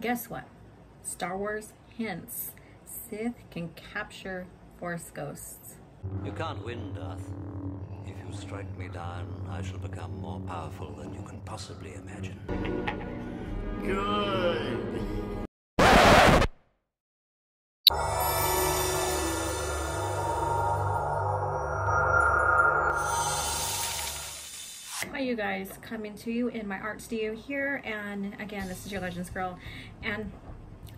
Guess what? Star Wars hints. Sith can capture Force ghosts. You can't win, Darth. If you strike me down, I shall become more powerful than you can possibly imagine. Good. Hi you guys, coming to you in my art studio here, and again, this is your Legends girl, and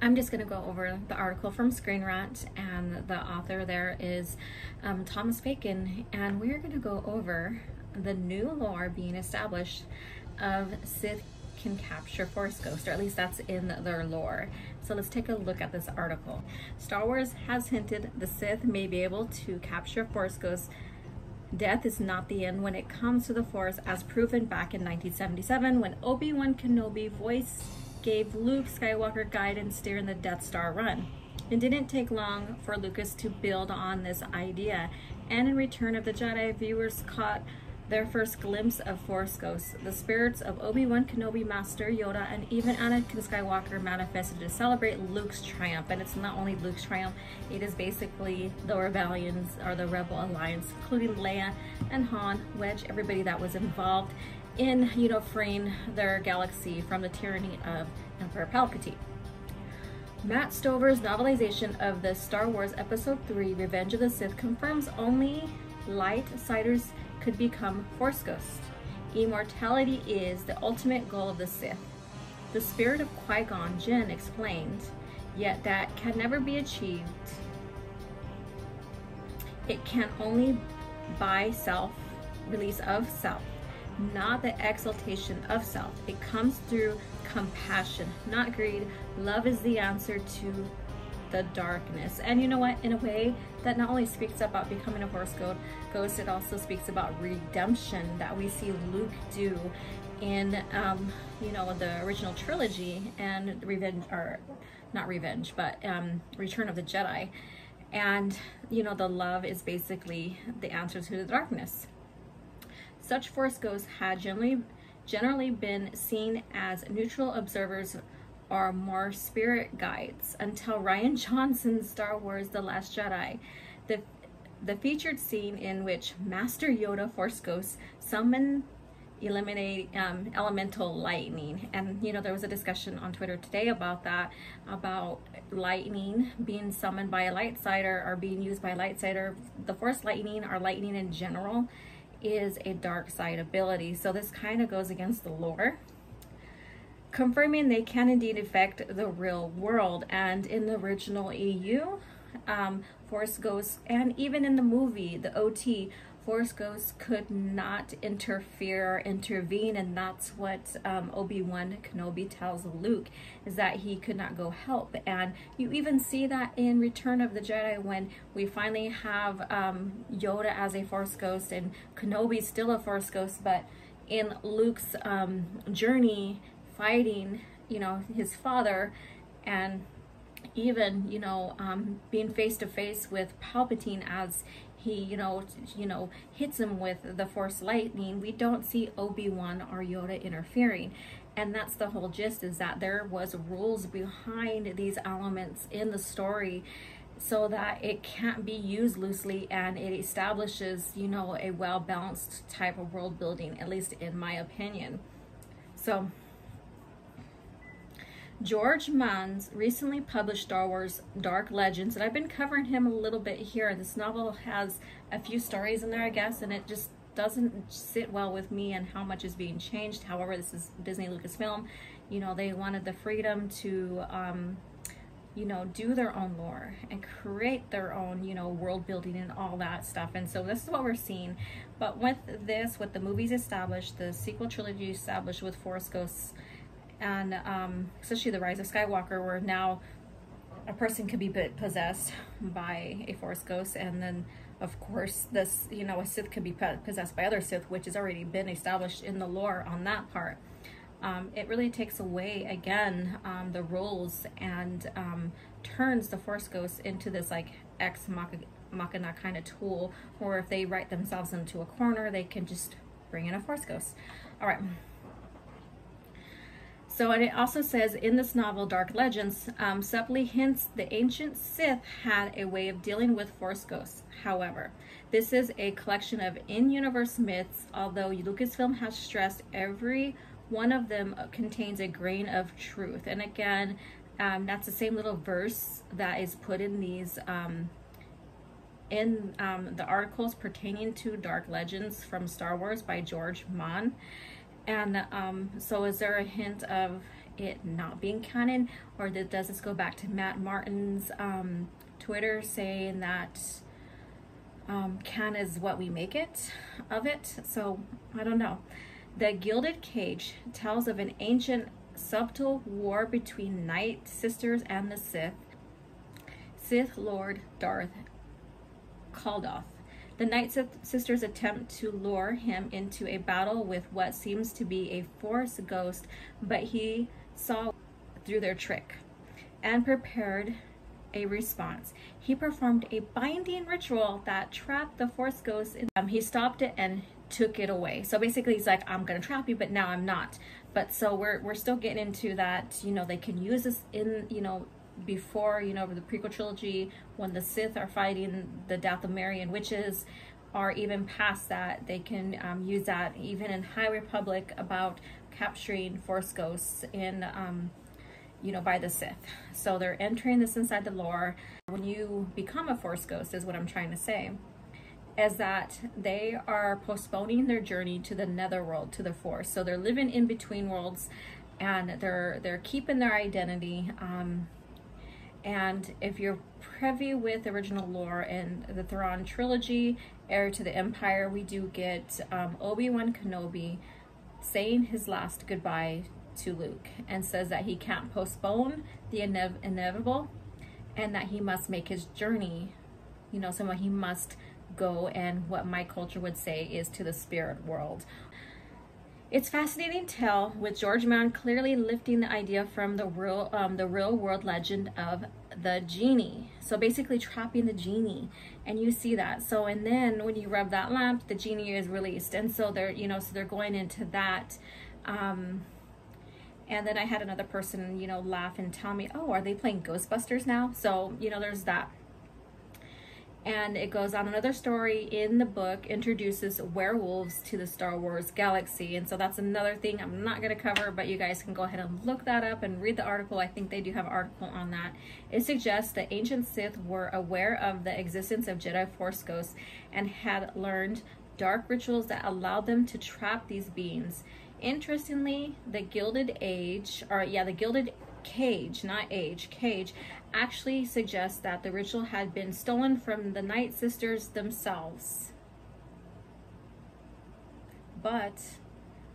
I'm just going to go over the article from Screen Rant, and the author there is Thomas Bacon, and we're going to go over the new lore being established of Sith can capture Force ghosts, or at least that's in their lore. So let's take a look at this article. Star Wars has hinted the Sith may be able to capture Force ghosts. Death is not the end when it comes to the Force, as proven back in 1977 when Obi-Wan Kenobi gave Luke Skywalker guidance during the Death Star run. It didn't take long for Lucas to build on this idea, and in Return of the Jedi, viewers caught their first glimpse of Force ghosts. The spirits of Obi-Wan Kenobi, Master Yoda, and even Anakin Skywalker manifested to celebrate Luke's triumph. And it's not only Luke's triumph, it is basically the rebellions, or the Rebel Alliance, including Leia and Han, Wedge, everybody that was involved in, freeing their galaxy from the tyranny of Emperor Palpatine. Matt Stover's novelization of the Star Wars Episode 3, Revenge of the Sith, confirms only light-siders could become Force ghosts. Immortality is the ultimate goal of the Sith. The spirit of Qui-Gon Jinn explained, yet that can never be achieved. It can only by release of self, not the exaltation of self. It comes through compassion, not greed. Love is the answer to the darkness. And you know what? In a way, that not only speaks about becoming a Force ghost, it also speaks about redemption that we see Luke do in, the original trilogy and Return of the Jedi. And, the love is basically the answer to the darkness. Such Force ghosts had generally been seen as neutral observers or more spirit guides until Rian Johnson's Star Wars The Last Jedi. The featured scene in which Master Yoda Force ghosts eliminate elemental lightning. And there was a discussion on Twitter today about that, about lightning being summoned by a lightsider or being used by a lightsider. The Force lightning, or lightning in general, is a dark side ability. So this kind of goes against the lore, confirming they can indeed affect the real world. And in the original EU, Force ghosts, and even in the movie, the OT, Force ghosts could not interfere or intervene, and that's what Obi-Wan Kenobi tells Luke, is that he could not go help. And you even see that in Return of the Jedi when we finally have Yoda as a Force ghost and Kenobi's still a Force ghost, but in Luke's journey fighting, his father, and even, being face to face with Palpatine as he, hits him with the Force lightning, we don't see Obi-Wan or Yoda interfering. And that's the whole gist, is that there was rules behind these elements in the story so that it can't be used loosely, and it establishes, a well-balanced type of world building, at least in my opinion. So George Mann's recently published Star Wars Dark Legends, and I've been covering him a little bit here. This novel has a few stories in there, I guess, and it just doesn't sit well with me and how much is being changed. However, this is Disney Lucasfilm. They wanted the freedom to, do their own lore and create their own, world building and all that stuff. And so this is what we're seeing. But with this, with the movies established, the sequel trilogy established with Force ghosts, and especially the Rise of Skywalker, where now a person could be possessed by a Force ghost, and then of course this, a Sith could be possessed by other Sith, which has already been established in the lore on that part. It really takes away, again, the rules, and turns the Force ghosts into this like ex machina kind of tool, or if they write themselves into a corner, they can just bring in a Force ghost. All right. So, and it also says in this novel, Dark Legends, subtly hints the ancient Sith had a way of dealing with Force ghosts. However, this is a collection of in-universe myths, although Lucasfilm has stressed every one of them contains a grain of truth. And again, that's the same little verse that is put in these the articles pertaining to Dark Legends from Star Wars by George Mann. And so is there a hint of it not being canon, or does this go back to Matt Martin's Twitter saying that canon is what we make it of it? So I don't know. The Gilded Cage tells of an ancient subtle war between Night Sisters and the Sith Lord Darth Kaldoth. The Night Sisters attempt to lure him into a battle with what seems to be a Force ghost, but he saw through their trick and prepared a response. He performed a binding ritual that trapped the Force ghost. He stopped it and took it away. So basically he's like, I'm gonna trap you, but now I'm not. But so we're still getting into that, you know, they can use this in, you know, before, you know, the prequel trilogy, when the Sith are fighting the Dathomirian witches, or even past that, they can use that even in High Republic about capturing Force ghosts in, you know, by the Sith. So they're entering this inside the lore. When you become a Force ghost, is what I'm trying to say, is that they are postponing their journey to the netherworld, to the Force. So they're living in between worlds, and they're keeping their identity. And if you're privy with original lore in the Thrawn trilogy, Heir to the Empire, we do get Obi-Wan Kenobi saying his last goodbye to Luke, and says that he can't postpone the inevitable, and that he must make his journey, you know, somewhere he must go, and what my culture would say is to the spirit world. It's fascinating tale, with George Mann clearly lifting the idea from the real world legend of the Genie. So basically trapping the Genie, and you see that. So, and then when you rub that lamp, the Genie is released, and so they're, you know, so they're going into that. And then I had another person, you know, laugh and tell me, oh, are they playing Ghostbusters now? So, you know, there's that. And it goes on. Another story in the book introduces werewolves to the Star Wars galaxy. And so that's another thing I'm not going to cover, but you guys can go ahead and look that up and read the article. I think they do have an article on that. It suggests that ancient Sith were aware of the existence of Jedi Force ghosts and had learned dark rituals that allowed them to trap these beings. Interestingly, the Gilded Age, or yeah, the Gilded Cage, not age, cage, actually suggests that the ritual had been stolen from the Night Sisters themselves. But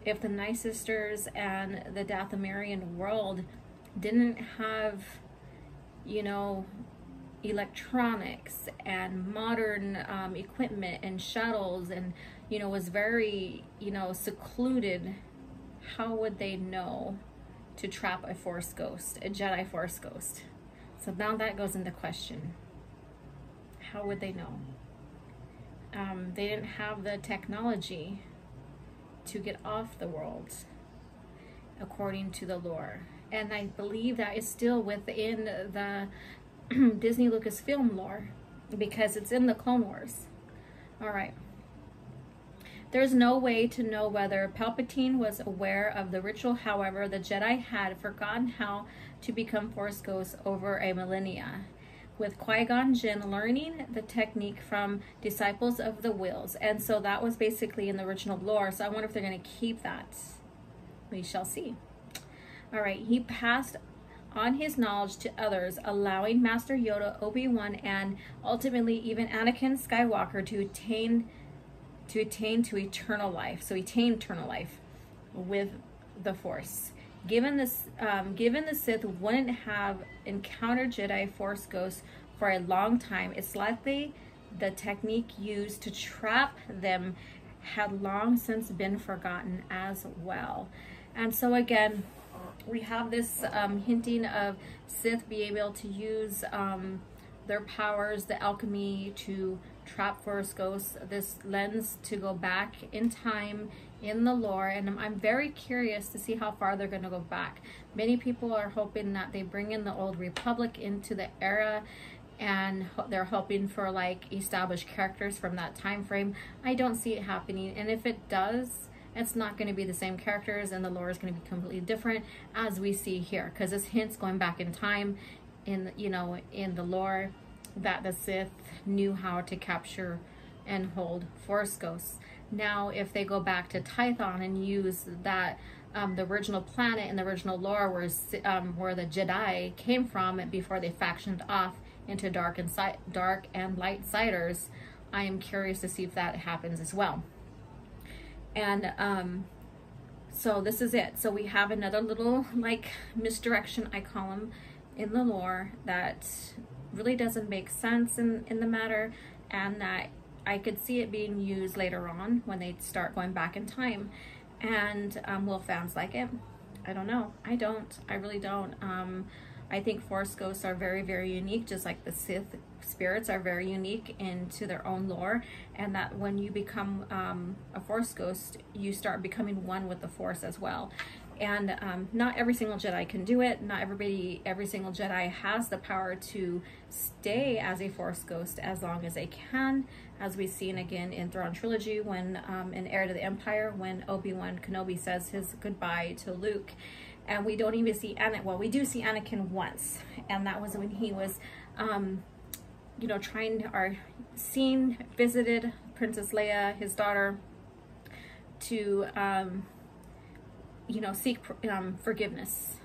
if the Night Sisters and the Dathomirian world didn't have, you know, electronics and modern equipment and shuttles, and, you know, was very, you know, secluded, how would they know to trap a Force ghost, a Jedi Force ghost? So now that goes into question. How would they know? They didn't have the technology to get off the world, according to the lore. And I believe that is still within the Disney Lucasfilm lore, because it's in the Clone Wars. All right. There's no way to know whether Palpatine was aware of the ritual. However, the Jedi had forgotten how to become Force ghosts over a millennia, with Qui-Gon Jinn learning the technique from disciples of the Wills. And so that was basically in the original lore. So I wonder if they're going to keep that. We shall see. All right. He passed on his knowledge to others, allowing Master Yoda, Obi-Wan, and ultimately even Anakin Skywalker to attain to eternal life. So he attained eternal life with the Force. Given the Sith wouldn't have encountered Jedi Force ghosts for a long time, it's likely the technique used to trap them had long since been forgotten as well. And so again, we have this hinting of Sith being able to use their powers, the alchemy, to trap Force ghosts. This lens to go back in time in the lore, and I'm very curious to see how far they're going to go back. Many people are hoping that they bring in the Old Republic into the era, and they're hoping for like established characters from that time frame. I don't see it happening, and if it does, it's not going to be the same characters, and the lore is going to be completely different as we see here, because this hints going back in time in, you know, in the lore that the Sith knew how to capture and hold Force ghosts. Now, if they go back to Tython and use that, the original planet and the original lore where the Jedi came from before they factioned off into dark and light siders, I am curious to see if that happens as well. And so this is it. So we have another little like misdirection, I call them, in the lore that really doesn't make sense in the matter, and that I could see it being used later on when they start going back in time. And will fans like it? I don't know. I don't. I really don't. I think Force ghosts are very, very unique, just like the Sith spirits are very unique into their own lore, and that when you become a Force ghost, you start becoming one with the Force as well. And not every single Jedi can do it. Not every single Jedi has the power to stay as a Force ghost as long as they can, as we've seen again in Thrawn Trilogy, when in Heir to the Empire, when Obi-Wan Kenobi says his goodbye to Luke. And we don't even see Anakin. Well, we do see Anakin once, and that was when he was, you know, visited Princess Leia, his daughter, to, you know, seek forgiveness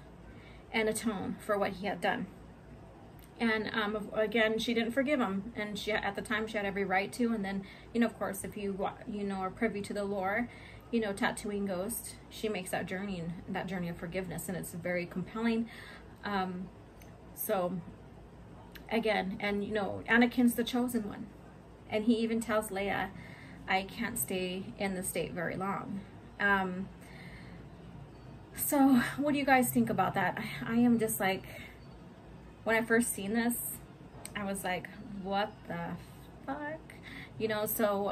and atone for what he had done. And again, she didn't forgive him, and she, at the time, she had every right to. And then, you know, of course, if you know, are privy to the lore, you know, Tatooine Ghost, she makes that journey of forgiveness, and it's very compelling. So again, and you know, Anakin's the chosen one, and he even tells Leia, I can't stay in the state very long. So what do you guys think about that? I am just like, when I first seen this, I was like, what the fuck? You know, so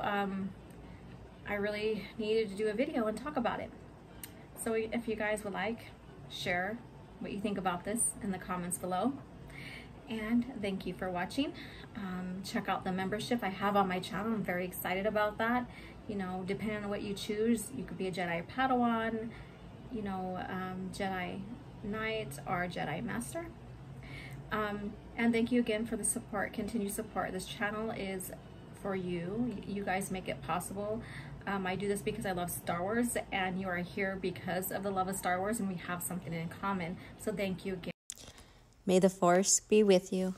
I really needed to do a video and talk about it. So if you guys would like, share what you think about this in the comments below. And thank you for watching. Check out the membership I have on my channel. I'm very excited about that. You know, depending on what you choose, you could be a Jedi Padawan, you know, Jedi Knight, or Jedi Master. And thank you again for the support, continued support. This channel is for you. You guys make it possible. I do this because I love Star Wars, and you are here because of the love of Star Wars, and we have something in common. So thank you again. May the Force be with you.